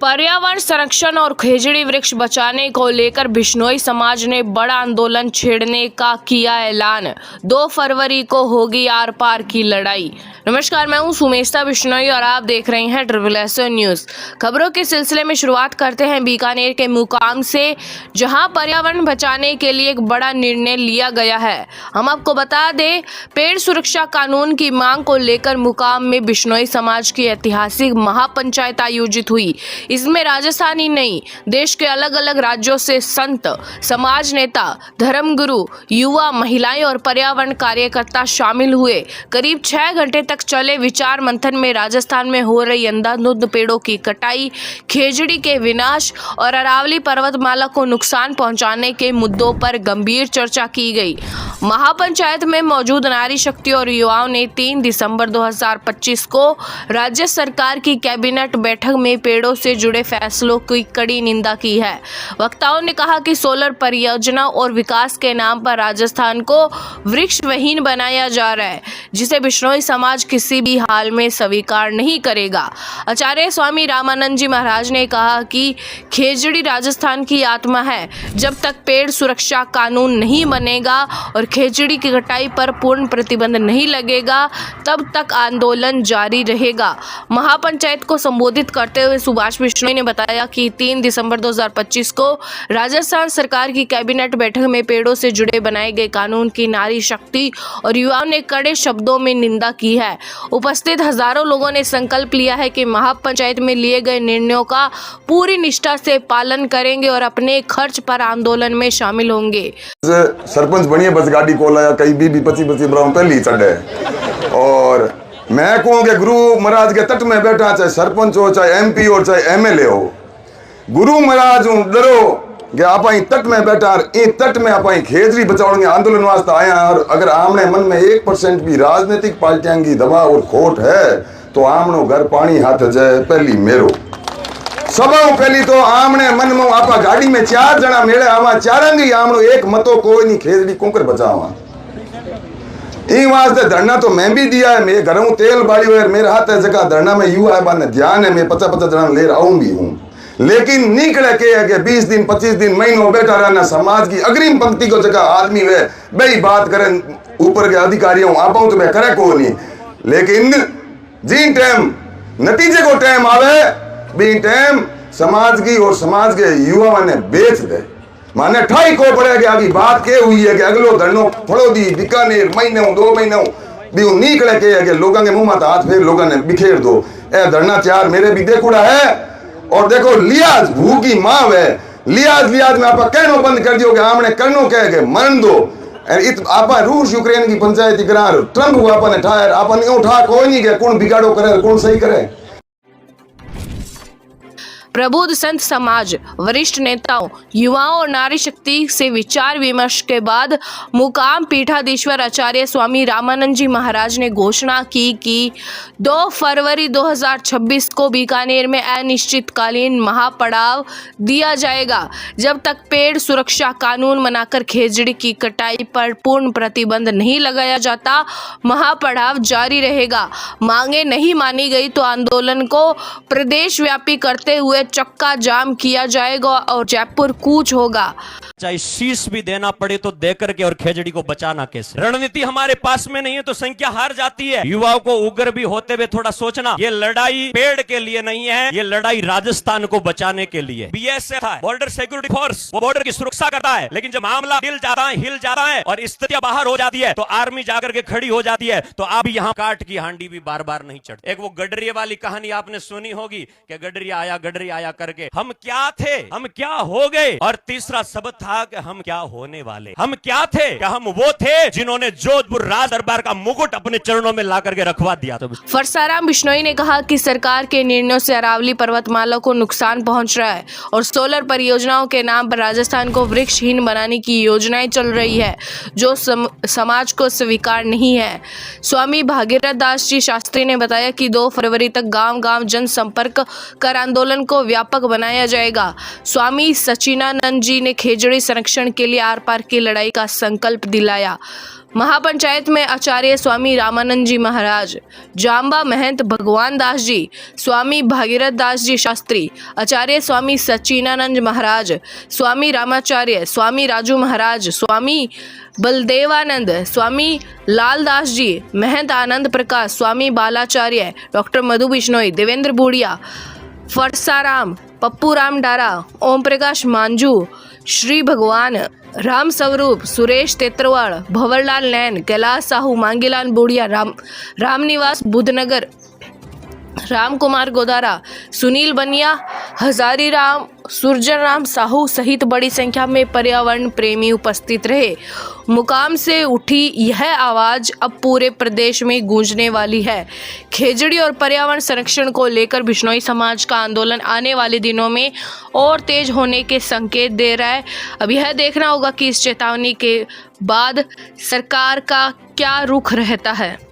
पर्यावरण संरक्षण और खेजड़ी वृक्ष बचाने को लेकर बिश्नोई समाज ने बड़ा आंदोलन छेड़ने का किया ऐलान। 2 फरवरी को होगी आर पार की लड़ाई। नमस्कार, मैं हूं सुमेशता बिश्नोई और आप देख रहे हैं SSN न्यूज। खबरों के सिलसिले में शुरुआत करते हैं बीकानेर के मुकाम से, जहां पर्यावरण बचाने के लिए एक बड़ा निर्णय लिया गया है। हम आपको बता दें, पेड़ सुरक्षा कानून की मांग को लेकर मुकाम में बिश्नोई समाज की ऐतिहासिक महापंचायत आयोजित हुई। इसमें राजस्थान ही नहीं, देश के अलग अलग राज्यों से संत, समाज नेता, धर्मगुरु, युवा, महिलाएं और पर्यावरण कार्यकर्ता शामिल हुए। करीब 6 घंटे तक चले विचार मंथन में राजस्थान में हो रही अंधाधुंध पेड़ों की कटाई, खेजड़ी के विनाश और अरावली पर्वतमाला को नुकसान पहुंचाने के मुद्दों पर गंभीर चर्चा की गई। महापंचायत में मौजूद नारी शक्ति और युवाओं ने 3 दिसंबर 2025 को राज्य सरकार की कैबिनेट बैठक में पेड़ों से जुड़े फैसलों की कड़ी निंदा की है। वक्ताओं ने कहा कि सोलर परियोजना और विकास के नाम पर राजस्थान को वृक्ष विहीन बनाया जा रहा है, जिसे बिश्नोई समाज किसी भी हाल में स्वीकार नहीं करेगा। आचार्य स्वामी रामानंद जी महाराज ने कहा कि खेजड़ी राजस्थान की आत्मा है। जब तक पेड़ सुरक्षा कानून नहीं बनेगा और खेजड़ी की कटाई पर पूर्ण प्रतिबंध नहीं लगेगा, तब तक आंदोलन जारी रहेगा। महापंचायत को संबोधित करते हुए सुभाष बिश्नोई ने बताया कि 3 दिसंबर 2025 को राजस्थान सरकार की कैबिनेट बैठक में पेड़ों से जुड़े बनाए गए कानून की नारी शक्ति और युवाओं ने कड़े शब्दों में निंदा की है। उपस्थित हजारों लोगों ने संकल्प लिया है कि महापंचायत में लिए गए निर्णयों का पूरी निष्ठा से पालन करेंगे और अपने खर्च पर आंदोलन में शामिल होंगे। सरपंच बनिए बस गाड़ी को लाया कई भी 25 ब्राउन पहली चढ़े। और मैं कहूँ कि गुरु महाराज के तट में बैठा, चाहे सरपंच हो, चाहे MP हो, चाहे MLA हो, गुरु महाराज डरो कि आप तट में बैठा, तट में आप खेजड़ी बचाओगे आंदोलन वास्ते आया। और अगर आमने मन में 1% भी राजनीतिक पार्टियां की दबाव और खोट है तो आमनो घर पानी हाथ जाए पहली मेरो सभा पहली तो आमने मन में आप गाड़ी में 4 जना मेले आवा, चारंगी आमनो एक मतो कोई नहीं खेजड़ी कुंकर बचावा। इन वास्ते धरना तो मैं भी दिया है, मैं घरों तेल बाड़ी हुए मेरे हाथ है जगह धरना में युवा है बाने ध्यान है, मैं 50 जना ले आऊं भी हूँ। लेकिन निकले के है कि 20 दिन 25 दिन महीनों बैठा रहना समाज की अग्रिम पंक्ति को जगह आदमी वे बई बात करें ऊपर के अधिकारियों आप तो मैं करे को नहीं। लेकिन जिन टाइम नतीजे को टाइम आवे बी टाइम समाज की और समाज के युवा ने बेच दे माने ठाई को पड़े कि आगे बात के हुई है कि अगलो धरनो फड़ो दी बीकानेर महीने 2 महीने भी निकले के है कि लोगों के मुंह में हाथ फेर लोगों ने बिखेर दो। ए धरना 4 मेरे भी देखुड़ा है। और देखो लियाज भूखी माँ है, लियाज में आप कहनो बंद कर दियो कि हमने करनो कह के मरण दो। आप रूस यूक्रेन की पंचायती करा ट्रंप हुआ अपन ठायर अपन उठा कोई नहीं के कौन बिगाड़ो करे कौन सही करे। प्रबुद्ध संत समाज, वरिष्ठ नेताओं, युवाओं और नारी शक्ति से विचार विमर्श के बाद मुकाम पीठाधीश्वर आचार्य स्वामी रामानंद जी महाराज ने घोषणा की कि 2 फरवरी 2026 को बीकानेर में अनिश्चितकालीन महापड़ाव दिया जाएगा। जब तक पेड़ सुरक्षा कानून बनाकर खेजड़ी की कटाई पर पूर्ण प्रतिबंध नहीं लगाया जाता, महापड़ाव जारी रहेगा। मांगे नहीं मानी गई तो आंदोलन को प्रदेश व्यापी करते हुए चक्का जाम किया जाएगा और जयपुर कूच होगा। चाहे शीश भी देना पड़े तो देकर के और खेजड़ी को बचाना कैसे। रणनीति हमारे पास में नहीं है तो संख्या हार जाती है। युवाओं को उग्र भी होते हुए थोड़ा सोचना, ये लड़ाई पेड़ के लिए नहीं है, ये लड़ाई राजस्थान को बचाने के लिए। BSF है, बॉर्डर सिक्योरिटी फोर्स, वो बॉर्डर की सुरक्षा करता है। लेकिन जब मामला हिल जाता है और स्थितियां बाहर हो जाती है तो आर्मी जाकर के खड़ी हो जाती है। तो अब यहाँ काट की हांडी भी बार बार नहीं चढ़ती। एक वो गडरिया वाली कहानी आपने सुनी होगी कि गडरिया आया करके हम क्या थे, हम क्या हो गए। और तीसरा शब्द था कि हम क्या होने वाले। हम क्या थे, क्या हम वो थे जिन्होंने जोधपुर राज दरबार का मुकुट अपने चरणों में ला करके रखवा दिया। तो फरसाराम बिश्नोई ने कहा कि सरकार के निर्णयों से अरावली पर्वतमाला को नुकसान पहुंच रहा है और सोलर परियोजनाओं के नाम पर राजस्थान को वृक्षहीन बनाने की योजनाएं चल रही है, जो समाज को स्वीकार नहीं है। स्वामी भागीरथ दास जी शास्त्री ने बताया कि 2 फरवरी तक गांव-गांव जनसंपर्क कर आंदोलन को व्यापक बनाया जाएगा। स्वामी सचिनानंद जी ने खेजड़ी संरक्षण के लिए आर पार की लड़ाई का संकल्प दिलाया। महापंचायत में आचार्य स्वामी रामानंद जी महाराज, जाम्बा महंत भगवान दास जी, स्वामी भागीरथ दास जी शास्त्री, आचार्य स्वामी सच्चिदानंद महाराज, स्वामी रामाचार्य, स्वामी राजू महाराज, स्वामी बलदेवानंद, स्वामी लालदास जी, महंत आनंद प्रकाश, स्वामी बालाचार्य, डॉक्टर मधु बिश्नोई, देवेंद्र बूढ़िया, फरसाराम, पप्पू राम डारा, ओम प्रकाश मांझू, श्री भगवान, राम स्वरूप, सुरेश तेत्रवाड़, भंवरलाल नैन, कैलाश साहू, मांगीलाल बूढ़िया, रामनिवास बुधनगर, राम कुमार गोदारा, सुनील बनिया, हजारी राम, सुरजन राम साहू सहित बड़ी संख्या में पर्यावरण प्रेमी उपस्थित रहे। मुकाम से उठी यह आवाज अब पूरे प्रदेश में गूंजने वाली है। खेजड़ी और पर्यावरण संरक्षण को लेकर बिश्नोई समाज का आंदोलन आने वाले दिनों में और तेज होने के संकेत दे रहा है। अब यह देखना होगा कि इस चेतावनी के बाद सरकार का क्या रुख रहता है।